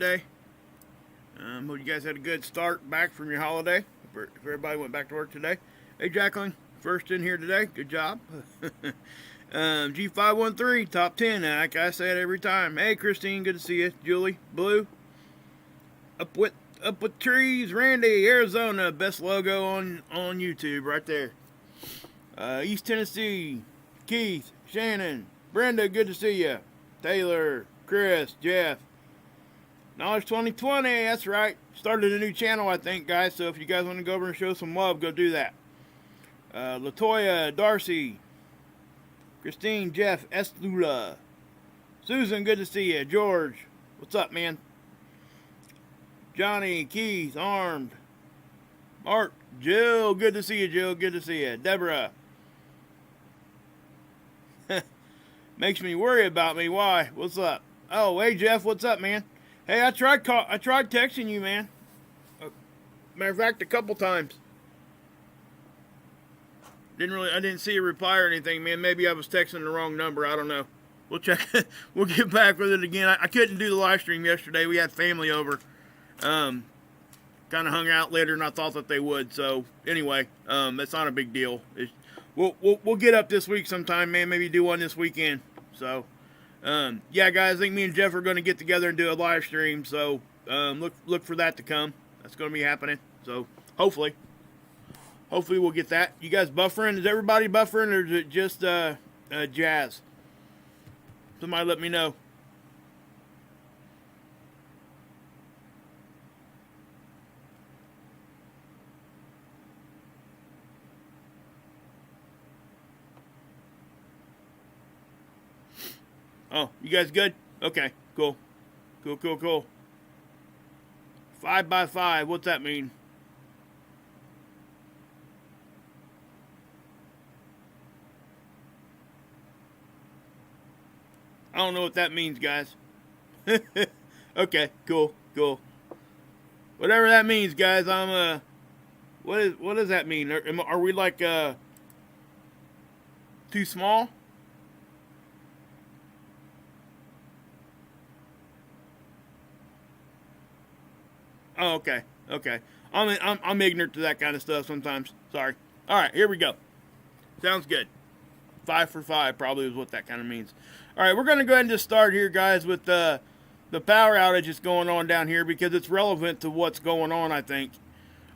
today. Hope you guys had a good start back from your holiday. If everybody went back to work today. Hey, Jacqueline, first in here today. Good job. G513, top 10, like I said every time. Hey, Christine, good to see you. Julie, Blue, up with trees. Randy, Arizona, best logo on YouTube right there. East Tennessee, Keith, Shannon, Brenda, good to see you. Taylor, Chris, Jeff. Knowledge 2020, that's right. Started a new channel, I think, guys. So if you guys want to go over and show some love, go do that. Latoya, Darcy, Christine, Jeff, Estula, Susan, good to see you. George, what's up, man? Johnny, Keith, Armed, Mark, Jill, good to see you, Jill, good to see you. Deborah, makes me worry about me. Why? What's up? Oh, hey, Jeff, what's up, man? Hey, I tried texting you, man. Matter of fact, a couple times. I didn't see a reply or anything, man. Maybe I was texting the wrong number. I don't know. We'll check. We'll get back with it again. I couldn't do the live stream yesterday. We had family over. Kind of hung out later than I thought that they would. So anyway, that's not a big deal. We'll get up this week sometime, man. Maybe do one this weekend. So yeah, guys, I think me and Jeff are going to get together and do a live stream. So look for that to come. That's going to be happening. So hopefully we'll get that. You guys buffering? Is everybody buffering, or is it just Jazz? Somebody let me know. Oh, you guys good? Okay, cool. Cool. 5 by 5, what's that mean? I don't know what that means, guys. Okay, cool. Whatever that means, guys, what does that mean? Are we like too small? Oh, okay. I'm ignorant to that kind of stuff sometimes. Sorry. All right, here we go. Sounds good. 5 for 5 probably is what that kind of means. All right, we're going to go ahead and just start here, guys, with the power outage that's going on down here because it's relevant to what's going on, I think.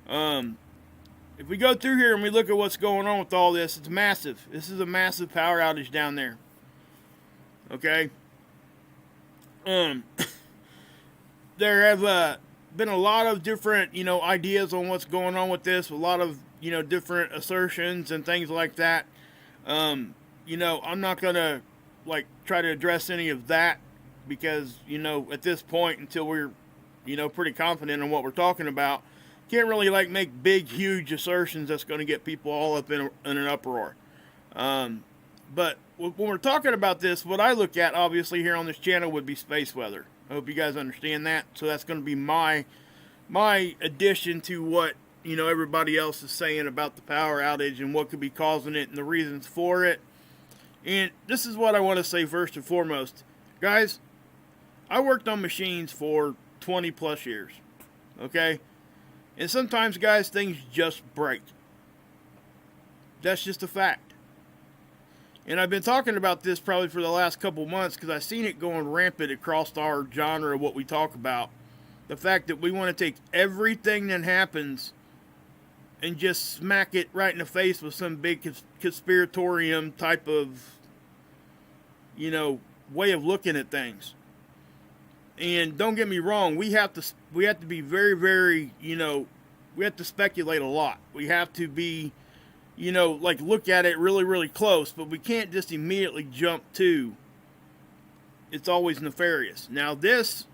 If we go through here and we look at what's going on with all this, it's massive. This is a massive power outage down there. Okay? There have been a lot of different, ideas on what's going on with this. A lot of, different assertions and things like that. I'm not going to, try to address any of that because, at this point, until we're, pretty confident in what we're talking about, can't really, make big, huge assertions that's going to get people all up in an uproar. But when we're talking about this, what I look at, obviously, here on this channel would be space weather. I hope you guys understand that. So that's going to be my addition to what, everybody else is saying about the power outage and what could be causing it and the reasons for it. And this is what I want to say first and foremost. Guys, I worked on machines for 20 plus years. Okay? And sometimes, guys, things just break. That's just a fact. And I've been talking about this probably for the last couple months because I've seen it going rampant across our genre of what we talk about. The fact that we want to take everything that happens and just smack it right in the face with some big conspiratorium type of, way of looking at things. And don't get me wrong, we have to be very, very, we have to speculate a lot. We have to be, look at it really, really close, but we can't just immediately jump to it's always nefarious. Now this,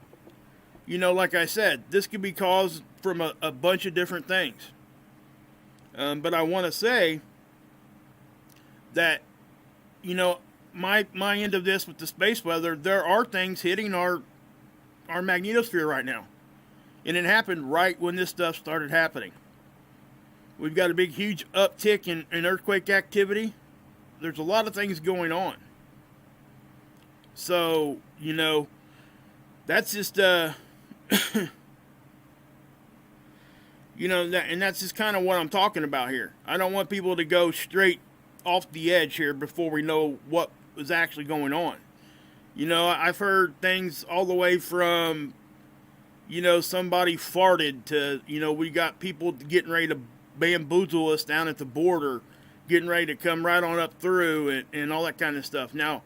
like I said, this could be caused from a bunch of different things. But I want to say that, my end of this with the space weather, there are things hitting our magnetosphere right now. And it happened right when this stuff started happening. We've got a big, huge uptick in earthquake activity. There's a lot of things going on. So, that's just You know, and that's just kind of what I'm talking about here. I don't want people to go straight off the edge here before we know what was actually going on. You know, I've heard things all the way from, you know, somebody farted to, you know, we got people getting ready to bamboozle us down at the border, getting ready to come right on up through and all that kind of stuff. Now,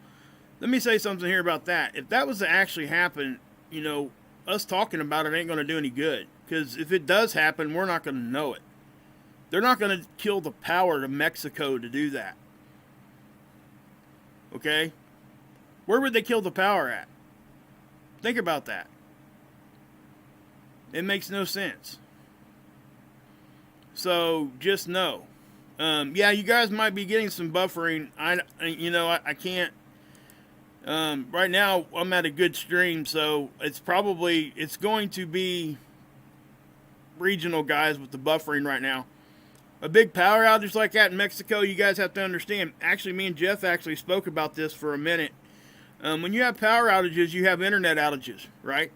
let me say something here about that. If that was to actually happen, you know, us talking about it ain't going to do any good. Because if it does happen, we're not going to know it. They're not going to kill the power to Mexico to do that. Okay? Where would they kill the power at? Think about that. It makes no sense. So, just know. Yeah, you guys might be getting some buffering. I can't. Right now, I'm at a good stream, so it's going to be regional guys with the buffering right now. A big power outage like that in Mexico, you guys have to understand. Actually, me and Jeff actually spoke about this for a minute. When you have power outages, you have internet outages, right?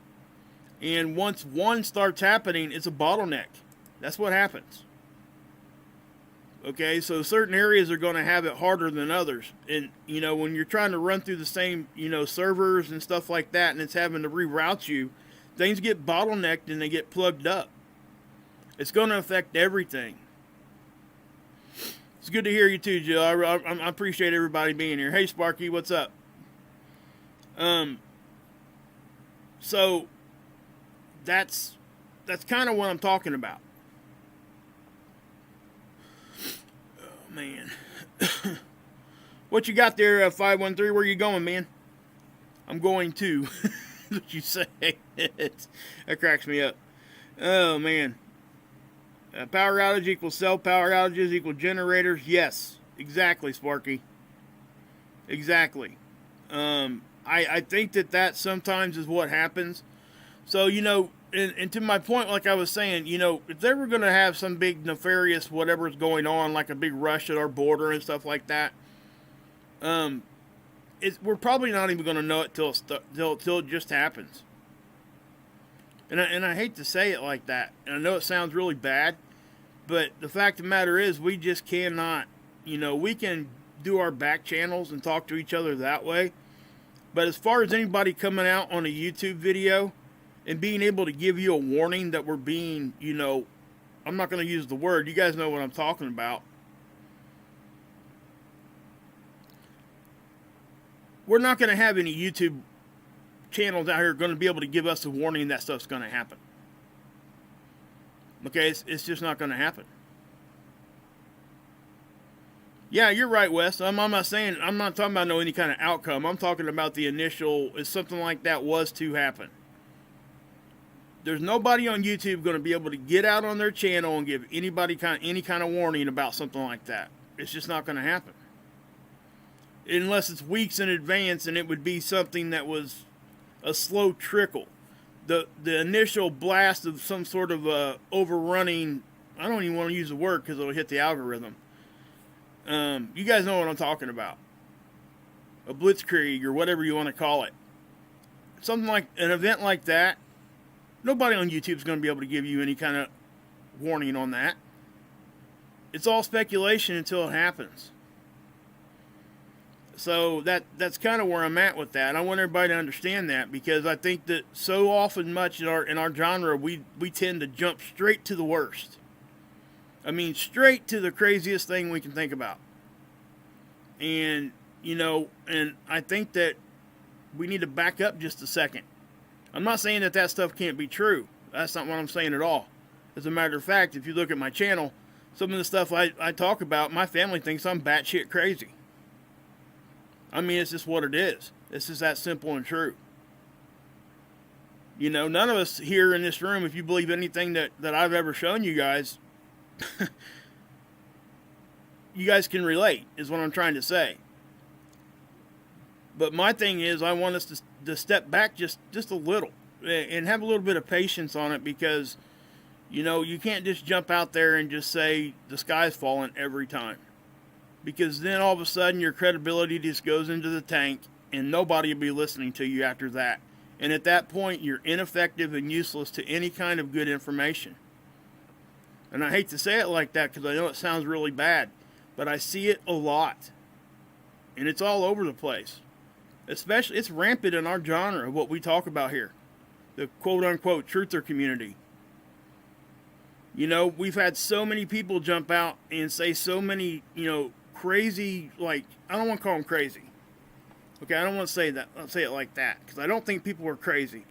And once one starts happening, it's a bottleneck. That's what happens. Okay, so certain areas are going to have it harder than others. And, you know, when you're trying to run through the same, you know, servers and stuff like that, and it's having to reroute you, things get bottlenecked and they get plugged up. It's going to affect everything. It's good to hear you too, Jill. I appreciate everybody being here. Hey, Sparky, what's up? So that's kind of what I'm talking about. Oh man, what you got there, 513? Where you going, man? I'm going to. What you say? That cracks me up. Oh man. Power outage equals cell power outages equal generators. Yes, exactly, Sparky. Exactly. I think that sometimes is what happens. So, you know, and to my point, like I was saying, you know, if they were going to have some big nefarious whatever's going on, like a big rush at our border and stuff like that, we're probably not even going to know it till it just happens. And I hate to say it like that, and I know it sounds really bad, but the fact of the matter is we just cannot, you know, we can do our back channels and talk to each other that way, but as far as anybody coming out on a YouTube video and being able to give you a warning that we're being, you know, I'm not going to use the word, you guys know what I'm talking about. We're not going to have any YouTube channels out here going to be able to give us a warning that stuff's going to happen. Okay, it's just not going to happen. Yeah, you're right, Wes. I'm not talking about any kind of outcome. I'm talking about the initial, if something like that was to happen. There's nobody on YouTube going to be able to get out on their channel and give anybody any kind of warning about something like that. It's just not going to happen. Unless it's weeks in advance and it would be something that was a slow trickle. The initial blast of some sort of overrunning, I don't even want to use the word because it'll hit the algorithm. You guys know what I'm talking about. A blitzkrieg or whatever you want to call it. Something like an event like that, nobody on YouTube is going to be able to give you any kind of warning on that. It's all speculation until it happens. So that's kind of where I'm at with that. I want everybody to understand that because I think that so often much in our genre we tend to jump straight to the worst. I mean, straight to the craziest thing we can think about. And, you know, and I think that we need to back up just a second. I'm not saying that stuff can't be true. That's not what I'm saying at all. As a matter of fact, if you look at my channel, some of the stuff I talk about, my family thinks I'm batshit crazy. I mean, it's just what it is. It's just that simple and true. You know, none of us here in this room, if you believe anything that I've ever shown you guys, you guys can relate, is what I'm trying to say. But my thing is, I want us to step back just a little and have a little bit of patience on it because, you know, you can't just jump out there and just say the sky's falling every time. Because then all of a sudden your credibility just goes into the tank and nobody will be listening to you after that. And at that point, you're ineffective and useless to any kind of good information. And I hate to say it like that because I know it sounds really bad, but I see it a lot. And it's all over the place. Especially, it's rampant in our genre of what we talk about here. The quote-unquote truther community. You know, we've had so many people jump out and say so many, you know, crazy, like, I don't want to call them crazy. Okay, I don't want to say that. I'll say it like that because I don't think people are crazy.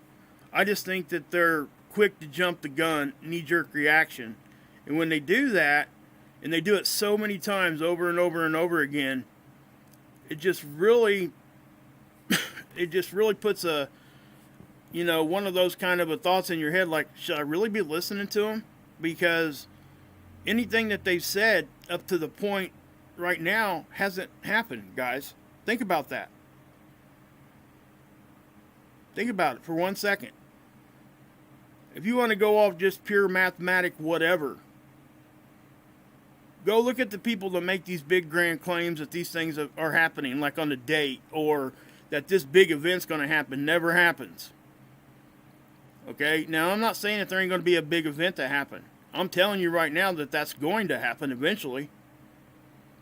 I just think that they're quick to jump the gun, knee-jerk reaction. And when they do that, and they do it so many times over and over and over again, it just really puts a, you know, one of those kind of a thoughts in your head like, should I really be listening to them? Because anything that they've said up to the point right now hasn't happened, guys. Think about that. Think about it for 1 second. If you want to go off just pure mathematic whatever, go look at the people that make these big grand claims that these things are happening, like on the date, or that this big event's going to happen. Never happens. Okay? Now, I'm not saying that there ain't going to be a big event that happen. I'm telling you right now that that's going to happen eventually.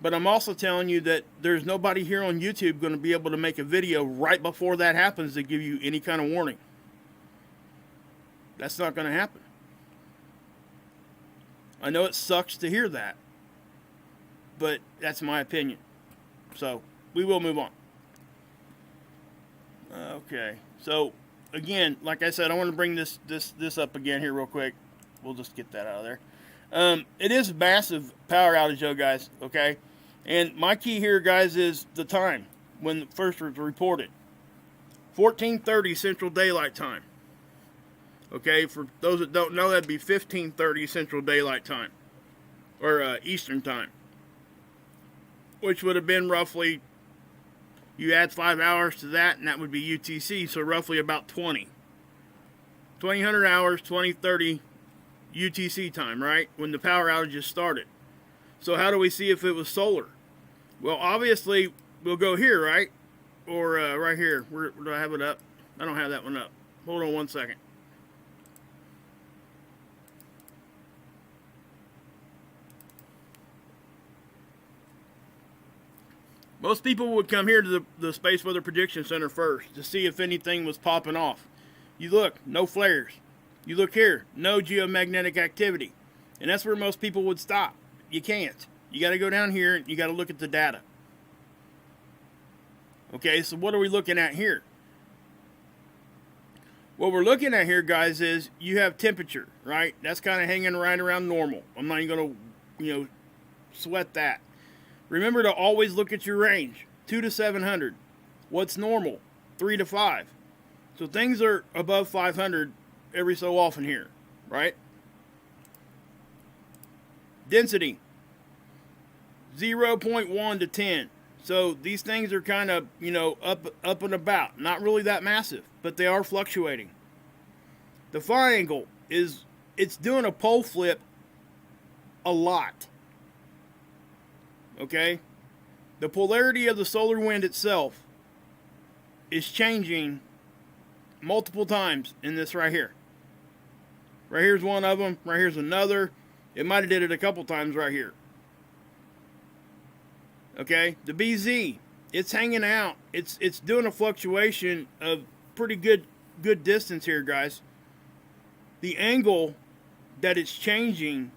But I'm also telling you that there's nobody here on YouTube going to be able to make a video right before that happens to give you any kind of warning. That's not going to happen. I know it sucks to hear that, but that's my opinion. So, we will move on. Okay. So, again, like I said, I want to bring this up again here real quick. We'll just get that out of there. It is a massive power outage, though, guys, okay? And my key here, guys, is the time when the first was reported. 14:30 Central Daylight Time. Okay, for those that don't know, that'd be 15:30 Central Daylight Time. Or Eastern Time. Which would have been roughly, you add 5 hours to that, and that would be UTC, so roughly about 20. 2000 hours, 2030 UTC time, right? When the power outages started. So how do we see if it was solar? Well, obviously, we'll go here, right? Or right here. Where do I have it up? I don't have that one up. Hold on 1 second. Most people would come here to the Space Weather Prediction Center first to see if anything was popping off. You look, no flares. You look here, no geomagnetic activity. And that's where most people would stop. You can't. You got to go down here and you got to look at the data. Okay, so what are we looking at here? What we're looking at here, guys, is you have temperature, right? That's kind of hanging right around normal. I'm not even going to, sweat that. Remember to always look at your range, 2 to 700. What's normal? 3 to 5. So things are above 500 every so often here, right? Density, 0.1 to 10. So these things are kind of, up and about. Not really that massive, but they are fluctuating. The phi angle it's doing a pole flip a lot. Okay? The polarity of the solar wind itself is changing multiple times in this right here. Right here's one of them. Right here's another. It might have did it a couple times right here. Okay? The BZ, it's hanging out. It's doing a fluctuation of pretty good distance here, guys. The angle that it's changing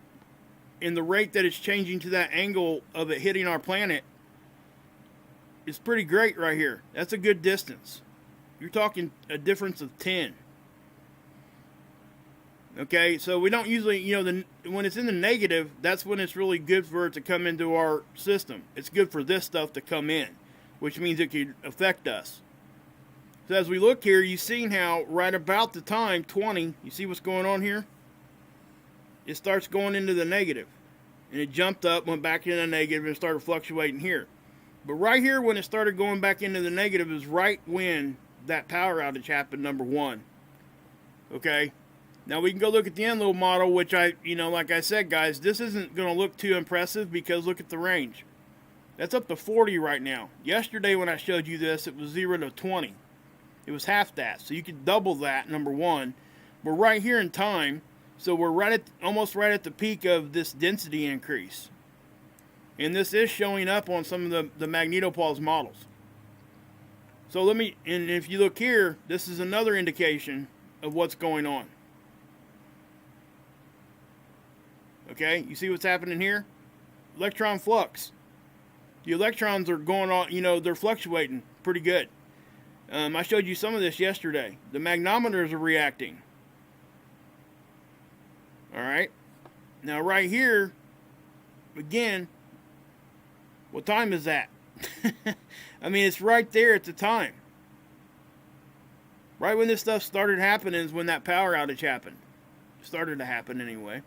and the rate that it's changing to that angle of it hitting our planet is pretty great right here. That's a good distance. You're talking a difference of 10. Okay, so we don't usually, when it's in the negative, that's when it's really good for it to come into our system. It's good for this stuff to come in, which means it could affect us. So as we look here, you've seen how right about the time, 20, you see what's going on here? It starts going into the negative. And it jumped up, went back into the negative, and started fluctuating here. But right here, when it started going back into the negative, is right when that power outage happened, number one. Okay? Now, we can go look at the Enlil model, which like I said, guys, this isn't going to look too impressive because look at the range. That's up to 40 right now. Yesterday, when I showed you this, it was 0 to 20. it was half that. So you could double that, number one. We're right here in time, so we're almost right at the peak of this density increase. And this is showing up on some of the magnetopause models. So and if you look here, this is another indication of what's going on. Okay, you see what's happening here? Electron flux. The electrons are going on, they're fluctuating pretty good. I showed you some of this yesterday. The magnometers are reacting. Alright, now right here, again, what time is that? I mean, it's right there at the time. Right when this stuff started happening is when that power outage happened. Started to happen anyway.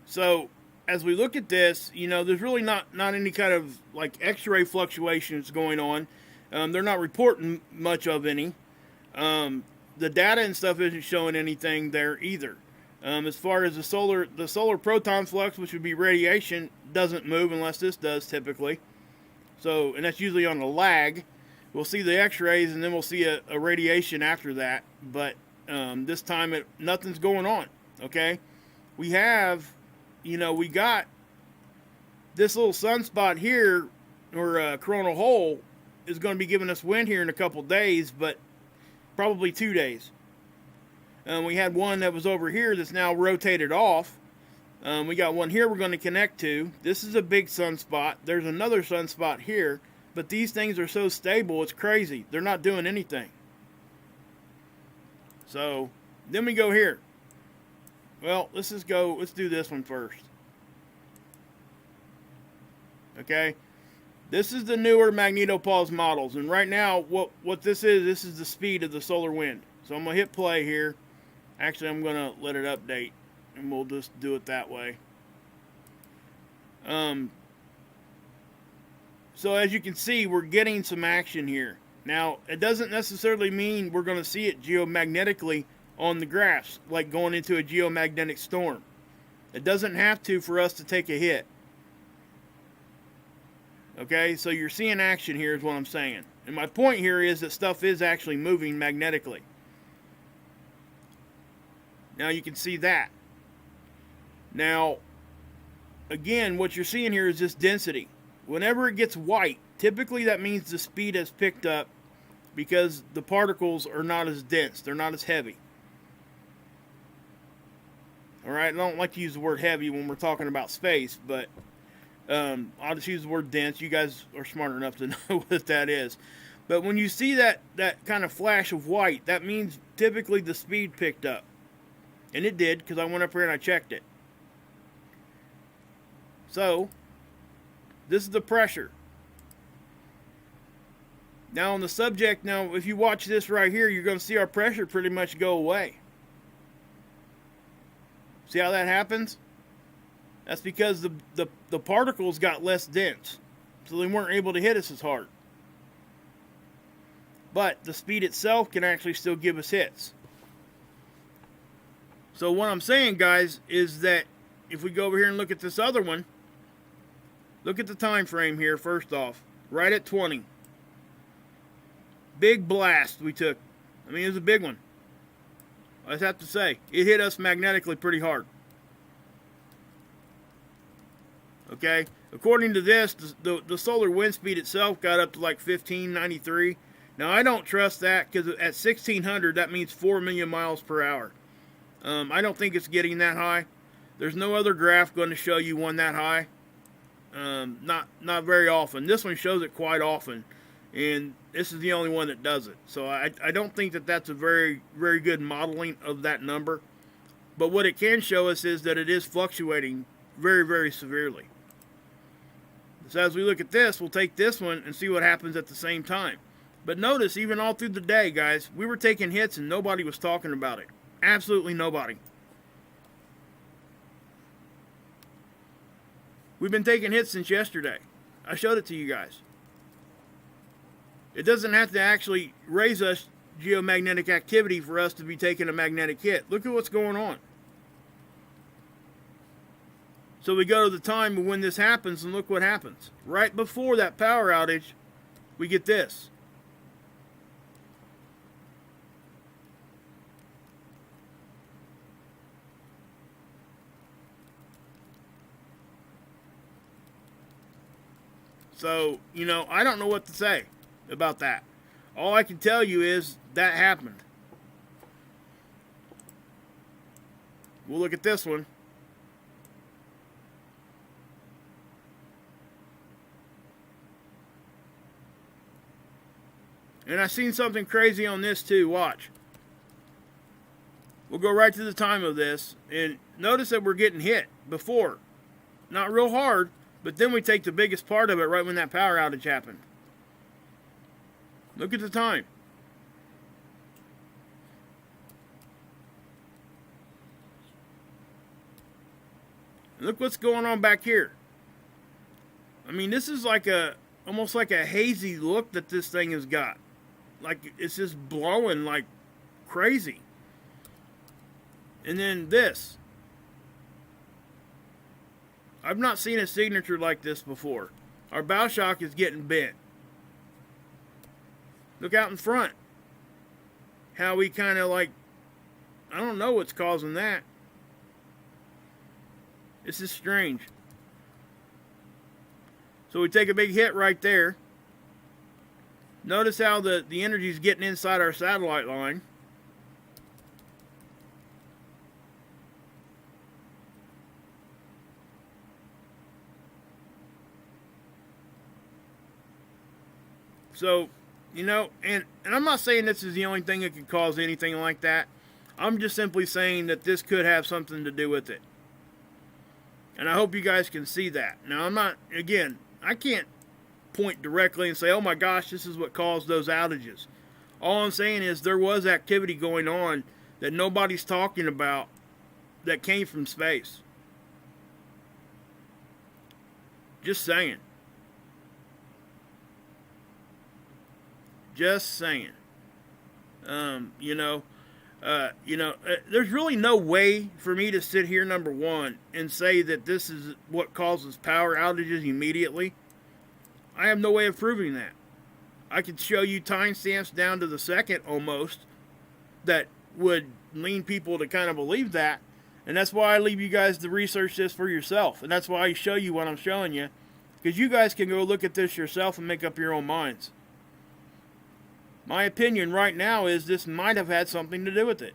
So, as we look at this, there's really not any kind of like X-ray fluctuations going on. They're not reporting much of any. The data and stuff isn't showing anything there either. As far as the solar proton flux, which would be radiation, doesn't move unless this does typically. So, and that's usually on a lag. We'll see the X-rays and then we'll see a radiation after that. But this time nothing's going on. Okay, we have, we got this little sunspot here, or coronal hole, is going to be giving us wind here in a couple days, but probably 2 days. We had one that was over here that's now rotated off. We got one here we're going to connect to. This is a big sunspot. There's another sunspot here, but these things are so stable, it's crazy. They're not doing anything. So, then we go here. Well, let's do this one first. Okay? This is the newer magnetopause models, and right now, what this is the speed of the solar wind. So I'm going to hit play here. Actually, I'm going to let it update, and we'll just do it that way. So as you can see, we're getting some action here. Now, it doesn't necessarily mean we're going to see it geomagnetically on the graphs, like going into a geomagnetic storm. It doesn't have to for us to take a hit. Okay, so you're seeing action here is what I'm saying. And my point here is that stuff is actually moving magnetically. Now you can see that. Now, again, what you're seeing here is this density. Whenever it gets white, typically that means the speed has picked up because the particles are not as dense. They're not as heavy. Alright, I don't like to use the word heavy when we're talking about space, but I'll just use the word dense. You guys are smart enough to know what that is. But when you see that kind of flash of white, that means typically the speed picked up. And it did, because I went up here and I checked it. So, this is the pressure. Now on the subject, if you watch this right here, you're going to see our pressure pretty much go away. See how that happens? That's because the particles got less dense. So they weren't able to hit us as hard. But the speed itself can actually still give us hits. So what I'm saying, guys, is that if we go over here and look at this other one, look at the time frame here first off. Right at 20. Big blast we took. I mean, it was a big one. I just have to say, it hit us magnetically pretty hard. Okay, according to this, the solar wind speed itself got up to like 1593. Now, I don't trust that because at 1600, that means 4 million miles per hour. I don't think it's getting that high. There's no other graph going to show you one that high. Not very often. This one shows it quite often, and this is the only one that does it. So I don't think that that's a very, very good modeling of that number. But what it can show us is that it is fluctuating very, very severely. So as we look at this, we'll take this one and see what happens at the same time. But notice, even all through the day, guys, we were taking hits and nobody was talking about it. Absolutely nobody. We've been taking hits since yesterday. I showed it to you guys. It doesn't have to actually raise us geomagnetic activity for us to be taking a magnetic hit. Look at what's going on. So we go to the time of when this happens, and look what happens. Right before that power outage, we get this. So, you know, I don't know what to say about that. All I can tell you is that happened. We'll look at this one. And I seen something crazy on this too. Watch. We'll go right to the time of this. And notice that we're getting hit before. Not real hard, but then we take the biggest part of it right when that power outage happened. Look at the time. Look what's going on back here. I mean, this is like almost like a hazy look that this thing has got. Like it's just blowing like crazy. And then this. I've not seen a signature like this before. Our bow shock is getting bent. Look out in front. How we kind of like, I don't know what's causing that. This is strange. So we take a big hit right there. Notice how the energy is getting inside our satellite line. So, you know, and I'm not saying this is the only thing that could cause anything like that. I'm just simply saying that this could have something to do with it. And I hope you guys can see that. Now, I'm not, again, I can't point directly and say, oh my gosh, this is what caused those outages. All I'm saying is there was activity going on that nobody's talking about that came from space. Just saying. Just saying. There's really no way for me to sit here, number one, and say that this is what causes power outages immediately. I have no way of proving that. I could show you timestamps down to the second almost that would lean people to kind of believe that. And that's why I leave you guys to research this for yourself. And that's why I show you what I'm showing you. Because you guys can go look at this yourself and make up your own minds. My opinion right now is this might have had something to do with it.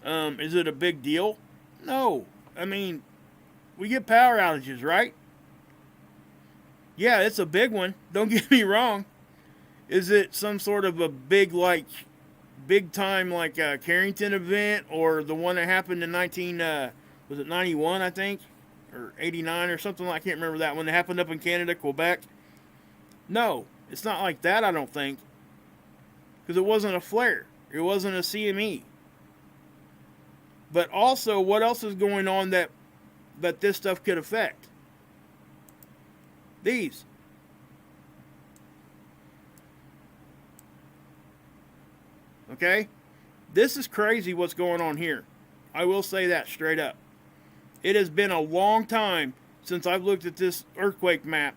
Is it a big deal? No. I mean, we get power outages, right? Yeah, it's a big one. Don't get me wrong. Is it some sort of a big time Carrington event, or the one that happened in 91, I think, or 89 or something? I can't remember that one that happened up in Canada, Quebec. No, it's not like that, I don't think, because it wasn't a flare. It wasn't a CME. But also, what else is going on that this stuff could affect? These. Okay? This is crazy what's going on here. I will say that straight up. It has been a long time since I've looked at this earthquake map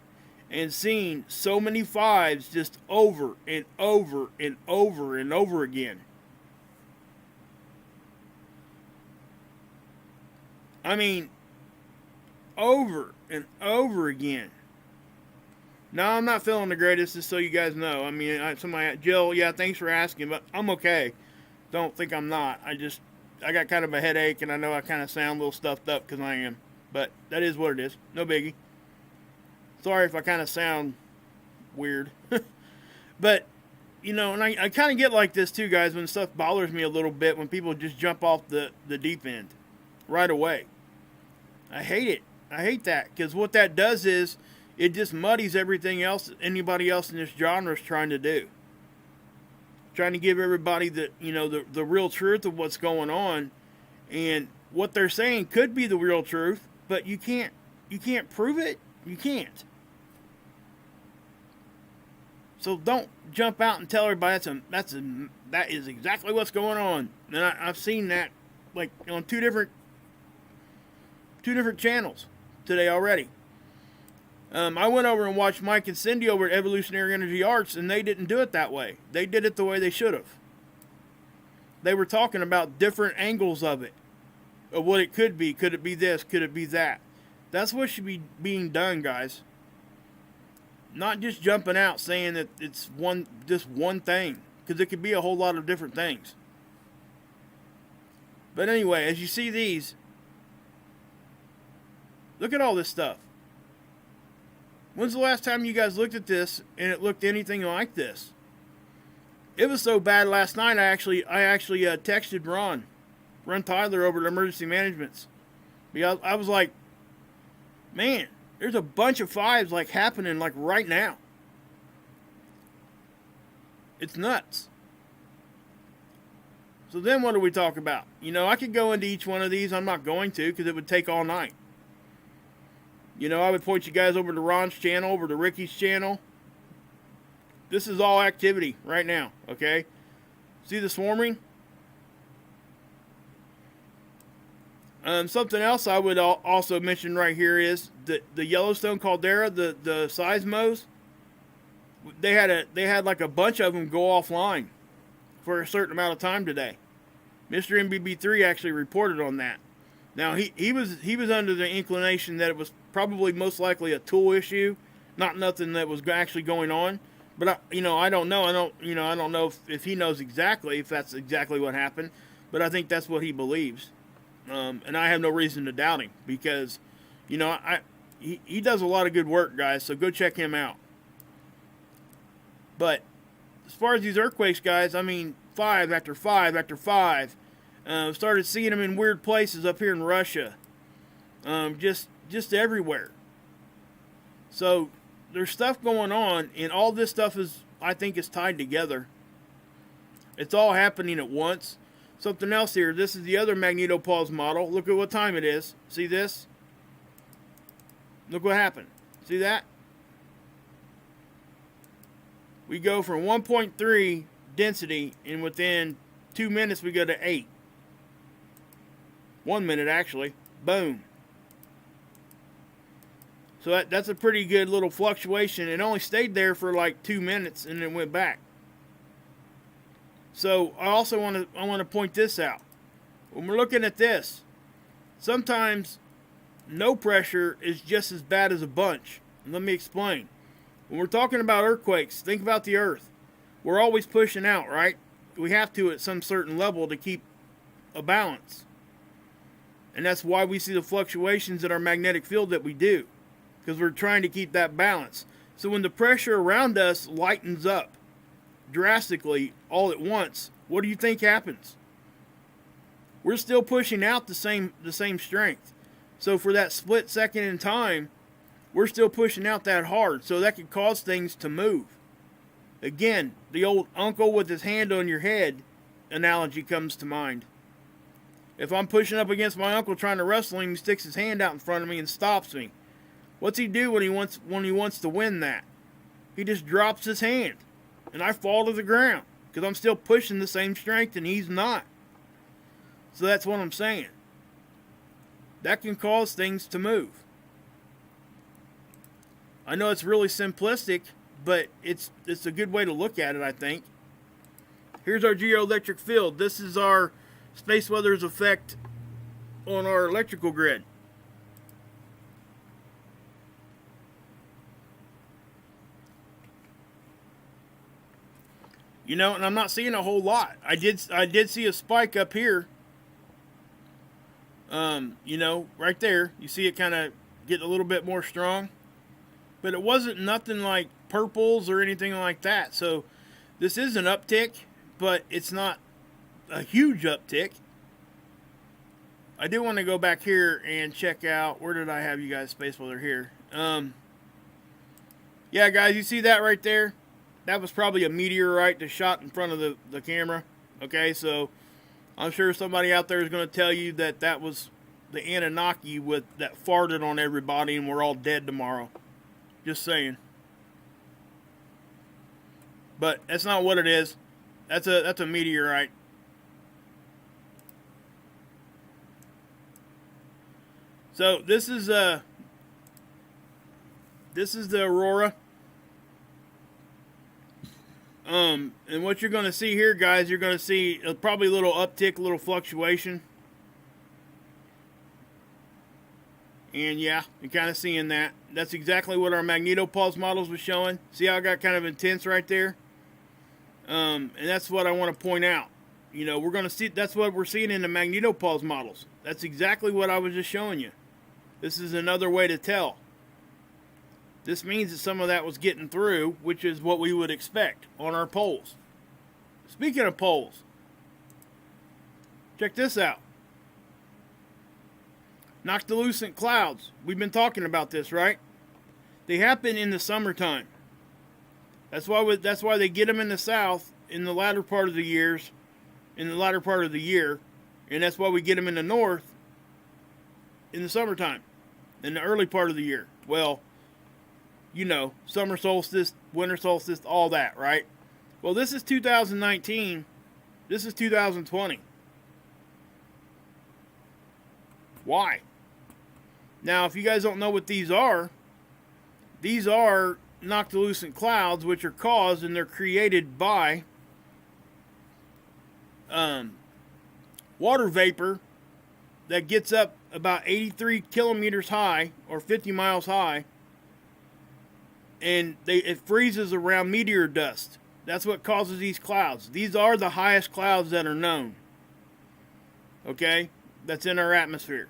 and seen so many fives just over and over and over and over again. I mean, over and over again. Now, I'm not feeling the greatest, just so you guys know. I mean, Jill, yeah, thanks for asking, but I'm okay. Don't think I'm not. I got kind of a headache, and I know I kind of sound a little stuffed up because I am. But that is what it is. No biggie. Sorry if I kind of sound weird. But, you know, and I kind of get like this too, guys, when stuff bothers me a little bit, when people just jump off the deep end right away. I hate it. I hate that, because what that does is it just muddies everything else anybody else in this genre is trying to do. Trying to give everybody the real truth of what's going on, and what they're saying could be the real truth, but you can't prove it. You can't. So don't jump out and tell everybody that is exactly what's going on. And I've seen that like on two different 2 different channels today already. I went over and watched Mike and Cindy over at Evolutionary Energy Arts, and they didn't do it that way. They did it the way they should have. They were talking about different angles of it, of what it could be. Could it be this? Could it be that? That's what should be being done, guys. Not just jumping out saying that it's just one thing, because it could be a whole lot of different things. But anyway, as you see these, look at all this stuff. When's the last time you guys looked at this and it looked anything like this? It was so bad last night, I actually texted Ron Tyler over at Emergency Management's. Because I was like, man, there's a bunch of 5s like happening like right now. It's nuts. So then what do we talk about? You know, I could go into each one of these. I'm not going to, because it would take all night. You know, I would point you guys over to Ron's channel, over to Ricky's channel. This is all activity right now, okay? See the swarming? Something else I would also mention right here is the Yellowstone caldera, the seismos. They had like a bunch of them go offline for a certain amount of time today. Mr. MBB3 actually reported on that. Now he was under the inclination that it was probably most likely a tool issue, not nothing that was actually going on. But I don't know. I don't know if he knows exactly if that's exactly what happened. But I think that's what he believes, and I have no reason to doubt him, because, he does a lot of good work, guys. So go check him out. But as far as these earthquakes, guys, I mean, 5 after 5 after 5. Started seeing them in weird places up here in Russia. Just everywhere. So there's stuff going on, and all this stuff I think is tied together. It's all happening at once. Something else here. This is the other magnetopause model. Look at what time it is. See this? Look what happened. See that? We go from 1.3 density, and within 2 minutes we go to 8. 1 minute actually. Boom. So that's a pretty good little fluctuation. It only stayed there for like 2 minutes and then went back. So I also want to point this out. When we're looking at this, sometimes no pressure is just as bad as a bunch. And let me explain. When we're talking about earthquakes, think about the Earth. We're always pushing out, right? We have to at some certain level to keep a balance. And that's why we see the fluctuations in our magnetic field that we do, because we're trying to keep that balance. So when the pressure around us lightens up drastically all at once, what do you think happens? We're still pushing out the same strength. So for that split second in time, we're still pushing out that hard. So that could cause things to move. Again, the old uncle with his hand on your head analogy comes to mind. If I'm pushing up against my uncle trying to wrestle him, he sticks his hand out in front of me and stops me. What's he do when he wants to win that? He just drops his hand, and I fall to the ground because I'm still pushing the same strength and he's not. So that's what I'm saying. That can cause things to move. I know it's really simplistic, but it's a good way to look at it, I think. Here's our geoelectric field. This is our space weather's effect on our electrical grid. And I'm not seeing a whole lot. I did see a spike up here. Right there. You see it kind of get a little bit more strong. But it wasn't nothing like purples or anything like that. So this is an uptick, but it's not a huge uptick. I do want to go back here and check out, where did I have you guys space weather here? Yeah, guys, you see that right there? That was probably a meteorite that shot in front of the camera. Okay, so I'm sure somebody out there is going to tell you that was the Anunnaki that farted on everybody and we're all dead tomorrow. Just saying. But that's not what it is. That's a meteorite. So this is the aurora. And what you're going to see here, guys, you're going to see probably a little uptick, a little fluctuation. And yeah, you're kind of seeing that. That's exactly what our magnetopulse models was showing. See how it got kind of intense right there? And that's what I want to point out. You know, we're going to see, that's what we're seeing in the magnetopulse models. That's exactly what I was just showing you. This is another way to tell. This means that some of that was getting through, which is what we would expect on our poles. Speaking of poles, check this out. Noctilucent clouds. We've been talking about this, right? They happen in the summertime. That's why they get them in the south in the latter part of the years, in the latter part of the year, and that's why we get them in the north in the summertime, in the early part of the year. Well, you know, summer solstice, winter solstice, all that, right? Well, this is 2019. This is 2020. Why? Now, if you guys don't know what these are noctilucent clouds, which are caused and they're created by water vapor that gets up about 83 kilometers high or 50 miles high, and it freezes around meteor dust. That's what causes these clouds. These are the highest clouds that are known. Okay? That's in our atmosphere.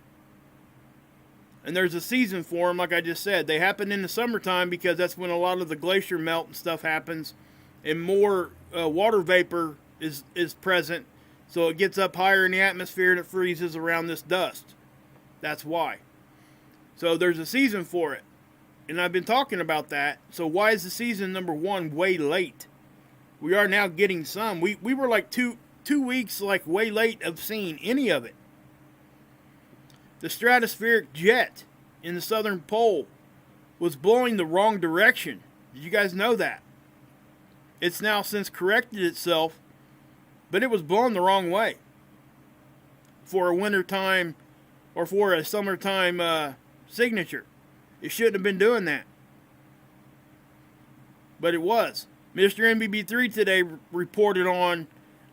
And there's a season for them, like I just said. They happen in the summertime because that's when a lot of the glacier melt and stuff happens, and more water vapor is present, so it gets up higher in the atmosphere and it freezes around this dust. That's why. So there's a season for it, and I've been talking about that. So why is the season number one way late? We are now getting some. We were like two weeks like way late of seeing any of it. The stratospheric jet in the southern pole was blowing the wrong direction. Did you guys know that? It's now since corrected itself, but it was blowing the wrong way for a wintertime or for a summertime signature. It shouldn't have been doing that, but it was. Mr. MBB3 today reported on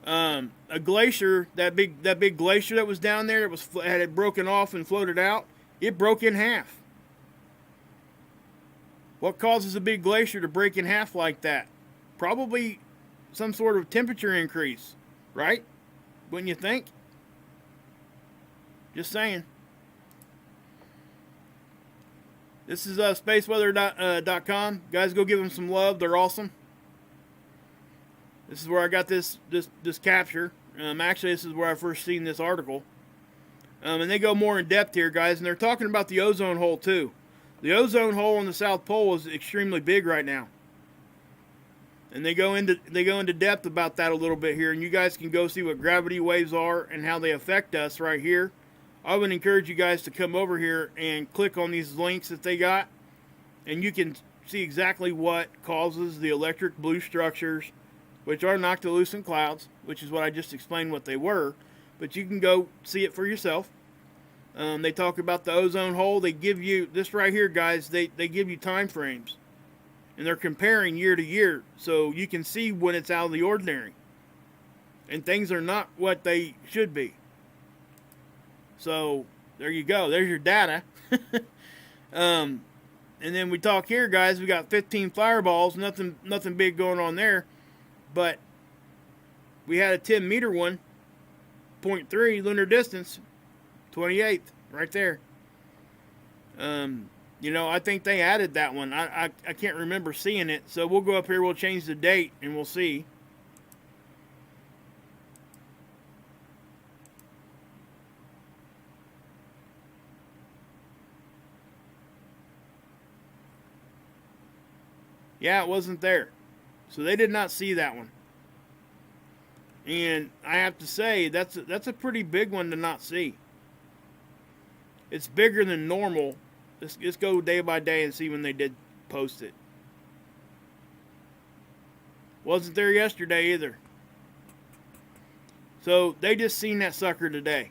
a glacier, that big glacier that was down there, had it broken off and floated out. It broke in half. What causes a big glacier to break in half like that? Probably some sort of temperature increase, right? Wouldn't you think? Just saying. This is spaceweather.com. Guys, go give them some love. They're awesome. This is where I got this capture. Actually, this is where I first seen this article. And they go more in depth here, guys. And they're talking about the ozone hole, too. The ozone hole on the South Pole is extremely big right now. And they go into depth about that a little bit here. And you guys can go see what gravity waves are and how they affect us right here. I would encourage you guys to come over here and click on these links that they got. And you can see exactly what causes the electric blue structures, which are noctilucent clouds, which is what I just explained what they were. But you can go see it for yourself. They talk about the ozone hole. They give you, this right here, guys, they give you time frames. And they're comparing year to year, so you can see when it's out of the ordinary. And things are not what they should be. So, there you go. There's your data. And then we talk here, guys, we got 15 fireballs. Nothing big going on there. But we had a 10-meter one, 0.3 lunar distance, 28th, right there. You know, I think they added that one. I can't remember seeing it. So we'll go up here, we'll change the date, and we'll see. Yeah, it wasn't there. So they did not see that one. And I have to say, that's a pretty big one to not see. It's bigger than normal. Let's go day by day and see when they did post it. Wasn't there yesterday either. So they just seen that sucker today.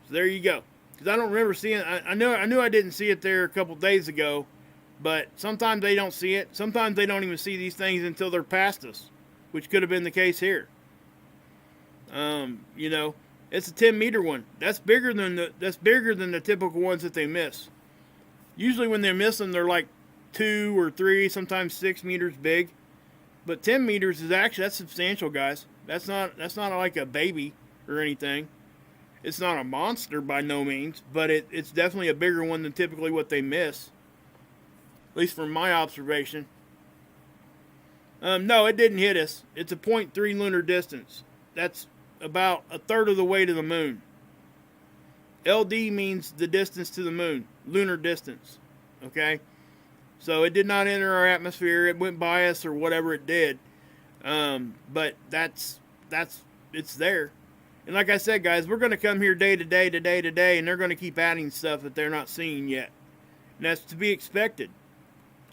So there you go. Because I don't remember seeing. I knew I didn't see it there a couple days ago, but sometimes they don't see it. Sometimes they don't even see these things until they're past us, which could have been the case here. You know, it's a 10-meter one. That's bigger than the typical ones that they miss. Usually when they miss them, they're like 2 or 3, sometimes 6 meters big. But 10 meters is that's substantial, guys. That's not like a baby or anything. It's not a monster by no means, but it's definitely a bigger one than typically what they miss. At least from my observation. No, it didn't hit us. It's a 0.3 lunar distance. That's about a third of the way to the moon. LD means the distance to the moon, lunar distance. Okay? So it did not enter our atmosphere. It went by us or whatever it did. But it's there. And like I said, guys, we're going to come here day to day, and they're going to keep adding stuff that they're not seeing yet. And that's to be expected.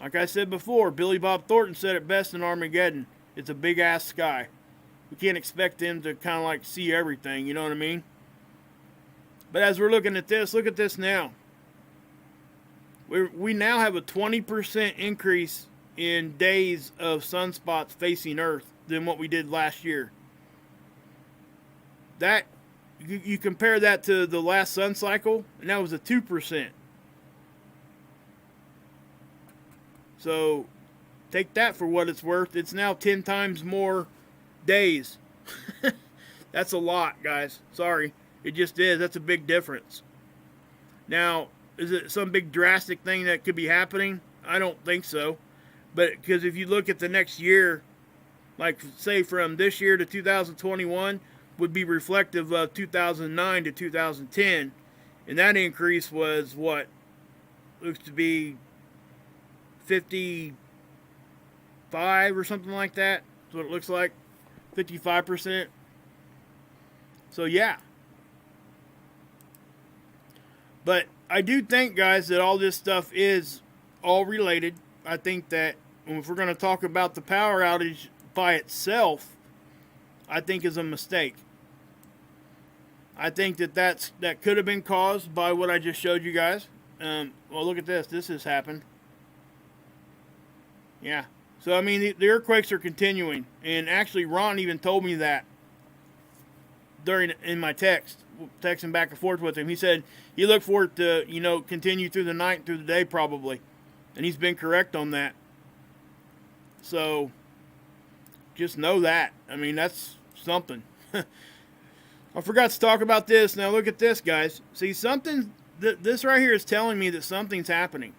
Like I said before, Billy Bob Thornton said it best in Armageddon. It's a big-ass sky. We can't expect them to kind of like see everything, you know what I mean? But as we're looking at this, look at this now. We now have a 20% increase in days of sunspots facing Earth than what we did last year. That you compare that to the last sun cycle, and that was a 2%. So take that for what it's worth. It's now 10 times more days. That's a lot, guys. Sorry. It just is. That's a big difference. Now, is it some big drastic thing that could be happening? I don't think so. But because if you look at the next year, like say from this year to 2021, would be reflective of 2009 to 2010. And that increase was what? Looks to be 55 or something like that. That's what it looks like. 55%. So yeah. But I do think, guys, that all this stuff is all related. I think that if we're going to talk about the power outage by itself, I think is a mistake. I think that could have been caused by what I just showed you guys. Well, look at this. This has happened. Yeah. So, I mean, the earthquakes are continuing. And actually, Ron even told me that in my texting back and forth with him. He said he looked for it to, continue through the night and through the day probably. And he's been correct on that. So, just know that. I mean, that's something. I forgot to talk about this. Now, look at this, guys. See, this right here is telling me that something's happening.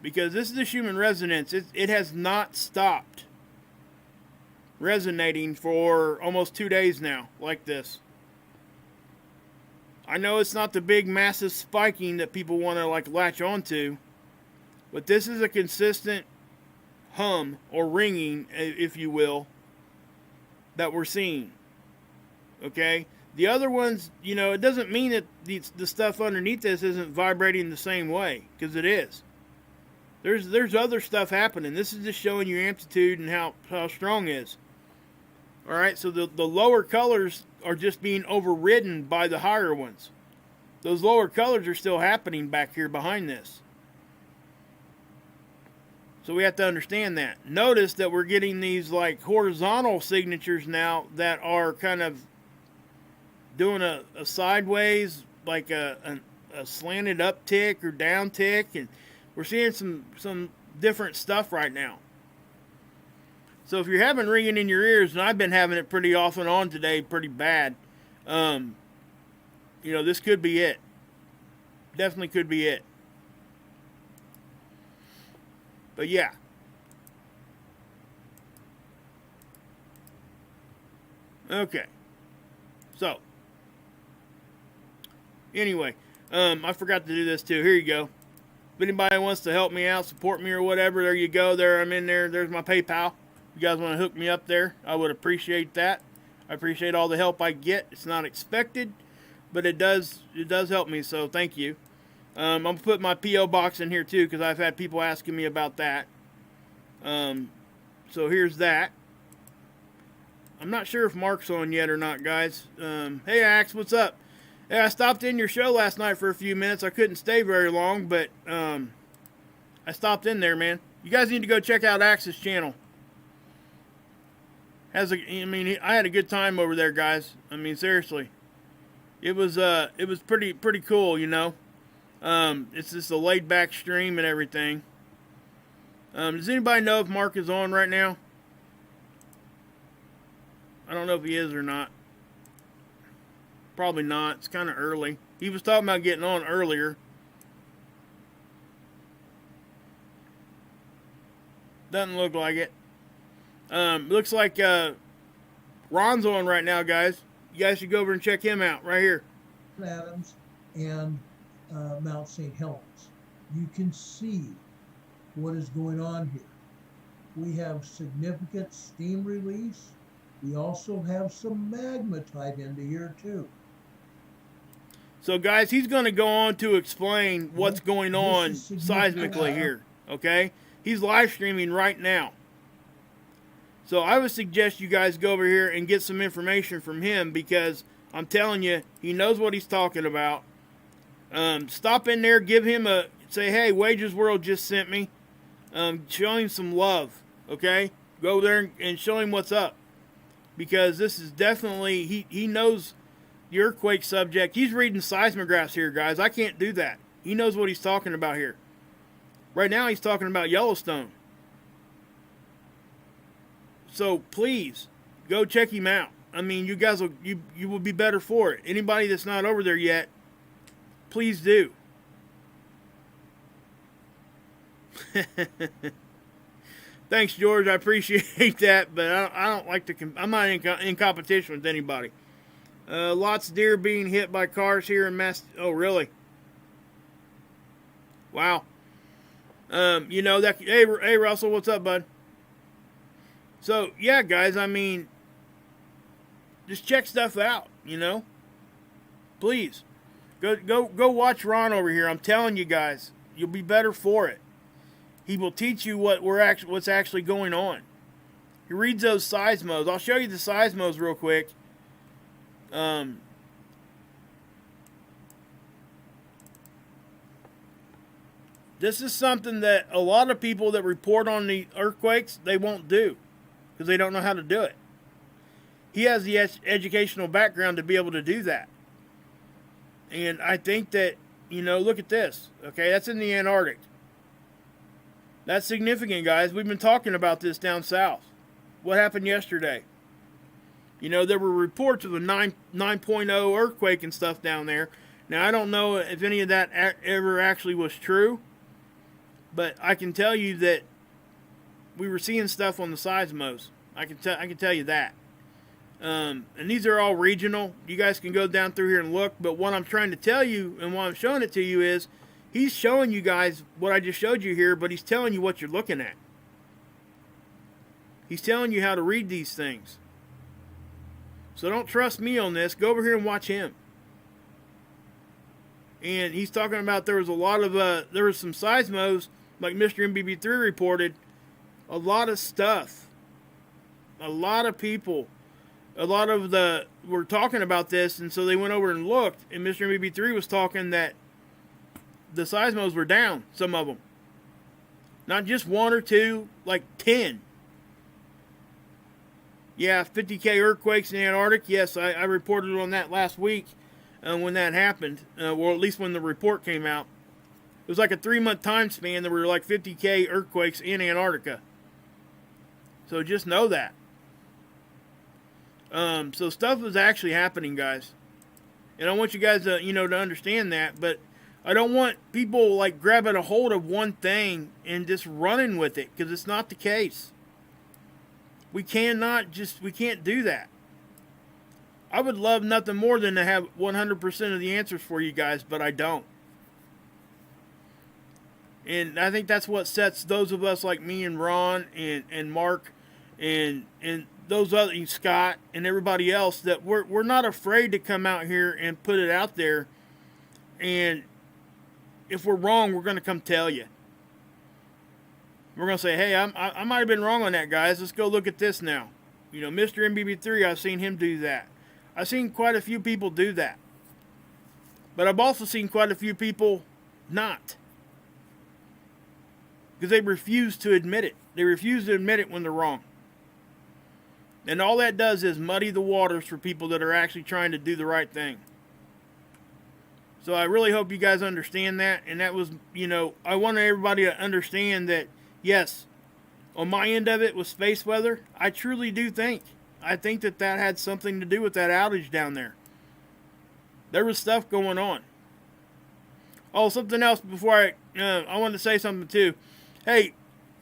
Because this is the Schumann resonance. It has not stopped resonating for almost 2 days now, like this. I know it's not the big, massive spiking that people want to, latch onto. But this is a consistent hum, or ringing, if you will, that we're seeing. Okay? The other ones, it doesn't mean that the stuff underneath this isn't vibrating the same way, because it is. There's other stuff happening. This is just showing you amplitude and how strong it is. Alright, so the lower colors are just being overridden by the higher ones. Those lower colors are still happening back here behind this. So we have to understand that. Notice that we're getting these horizontal signatures now that are kind of doing a sideways, like a slanted uptick or downtick, and we're seeing some different stuff right now. So if you're having ringing in your ears, and I've been having it pretty off and on today, pretty bad, this could be it. Definitely could be it. But yeah. Okay. So. Anyway. I forgot to do this too. Here you go. If anybody wants to help me out, support me or whatever, there you go. There, I'm in there. There's my PayPal. If you guys want to hook me up there, I would appreciate that. I appreciate all the help I get. It's not expected, but it does help me, so thank you. I'm going to put my P.O. box in here too, because I've had people asking me about that. So here's that. I'm not sure if Mark's on yet or not, guys. Hey, Axe, what's up? Yeah, I stopped in your show last night for a few minutes. I couldn't stay very long, but I stopped in there, man. You guys need to go check out Axe's channel. I had a good time over there, guys. I mean, seriously, it was pretty cool, you know. It's just a laid back stream and everything. Does anybody know if Mark is on right now? I don't know if he is or not. Probably not. It's kind of early. He was talking about getting on earlier. Doesn't look like it. Looks like Ron's on right now, guys. You guys should go over and check him out right here. Adams and Mount St. Helens. You can see what is going on here. We have significant steam release. We also have some magma tied into here too. So, guys, he's going to go on to explain what's going on seismically here, okay? He's live streaming right now. So I would suggest you guys go over here and get some information from him, because I'm telling you, he knows what he's talking about. Stop in there, give him say, hey, Wages World just sent me. Show him some love, okay? Go there and show him what's up. Because this is definitely, he knows the earthquake subject. He's reading seismographs here, guys. I can't do that. He knows what he's talking about here. Right now he's talking about Yellowstone. So please, go check him out. I mean, you guys you will be better for it. Anybody that's not over there yet, please do. Thanks, George. I appreciate that, but I don't like to. I'm not in competition with anybody. Lots of deer being hit by cars here in Mass. Oh, really? Wow. You know that. Hey, Russell, what's up, bud? So yeah, guys. I mean, just check stuff out. You know, please go watch Ron over here. I'm telling you guys, you'll be better for it. He will teach you what's actually going on. He reads those seismos. I'll show you the seismos real quick. This is something that a lot of people that report on the earthquakes, they won't do because they don't know how to do it. He has the educational background to be able to do that. And I think that, you know, look at this. Okay, that's in the Antarctic. That's significant, guys. We've been talking about this down south. What happened yesterday? You know, there were reports of a 9.0 earthquake and stuff down there. Now, I don't know if any of that ever actually was true, but I can tell you that we were seeing stuff on the seismos. I can tell you that. And these are all regional. You guys can go down through here and look. But what I'm trying to tell you and why I'm showing it to you is he's showing you guys what I just showed you here, but he's telling you what you're looking at. He's telling you how to read these things. So don't trust me on this. Go over here and watch him. And he's talking about there was a lot of, there was some seismos, like Mr. MBB3 reported, a lot of stuff. A lot of people, were talking about this, and so they went over and looked, and Mr. MBB3 was talking that the seismos were down, some of them. Not just one or two, like 10. Yeah, 50K earthquakes in the Antarctic. Yes, I reported on that last week when that happened, or at least when the report came out. It was like a 3-month time span. There were like 50K earthquakes in Antarctica. So just know that. So stuff is actually happening, guys. And I want you guys to, to understand that. But I don't want people like grabbing a hold of one thing and just running with it, because it's not the case. We can't do that. I would love nothing more than to have 100% of the answers for you guys, but I don't. And I think that's what sets those of us like me and Ron and Mark and those other, Scott and everybody else, that we're not afraid to come out here and put it out there. And if we're wrong, we're going to come tell you. We're going to say, hey, I might have been wrong on that, guys. Let's go look at this now. Mr. MBB3, I've seen him do that. I've seen quite a few people do that. But I've also seen quite a few people not. Because they refuse to admit it. They refuse to admit it when they're wrong. And all that does is muddy the waters for people that are actually trying to do the right thing. So I really hope you guys understand that. And that was, you know, I wanted everybody to understand that, yes, on my end of it with space weather, I truly do think. I think that that had something to do with that outage down there. There was stuff going on. Oh, something else before I wanted to say something too. Hey,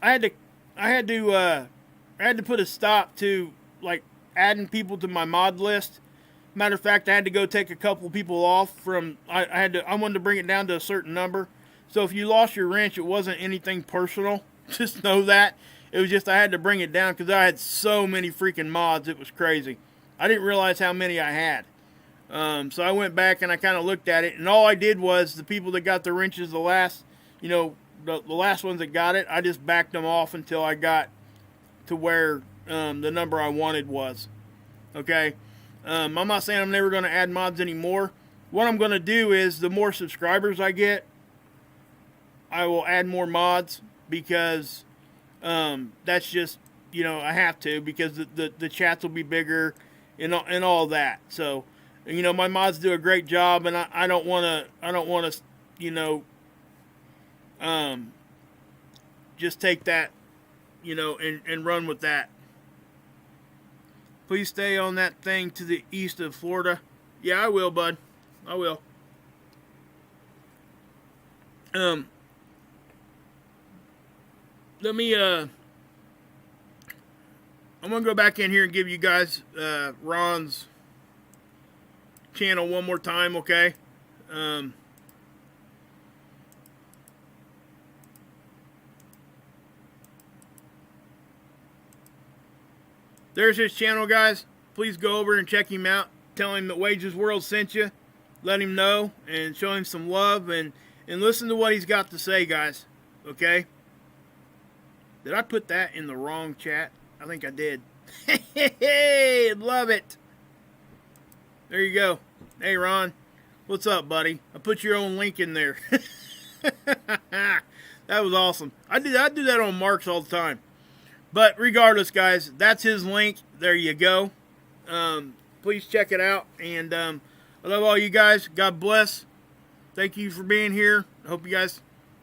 I had to put a stop to like adding people to my mod list. Matter of fact, I had to go take a couple people off from. I wanted to bring it down to a certain number. So if you lost your wrench, it wasn't anything personal. Just know that. It was just I had to bring it down because I had so many freaking mods. It was crazy. I didn't realize how many I had. So I went back and I kind of looked at it, and all I did was the people that got the wrenches, the last ones that got it, I just backed them off until I got to where the number I wanted was. Okay? I'm not saying I'm never going to add mods anymore. What I'm going to do is the more subscribers I get, I will add more mods because that's just, I have to because the chats will be bigger and all that. So, my mods do a great job, and I don't want to, just take that, and run with that. Please stay on that thing to the east of Florida. Yeah, I will, bud. I will. Let me, I'm going to go back in here and give you guys Ron's channel one more time, okay? There's his channel, guys. Please go over and check him out. Tell him that Wages World sent you. Let him know and show him some love and listen to what he's got to say, guys. Okay? Did I put that in the wrong chat? I think I did. Hey, love it. There you go. Hey, Ron. What's up, buddy? I put your own link in there. That was awesome. I do that on Marks all the time. But regardless, guys, that's his link. There you go. Please check it out. And I love all you guys. God bless. Thank you for being here. I hope you guys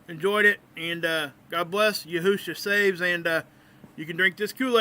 enjoyed it. And God bless. Yahusha saves. And you can drink this Kool-Aid.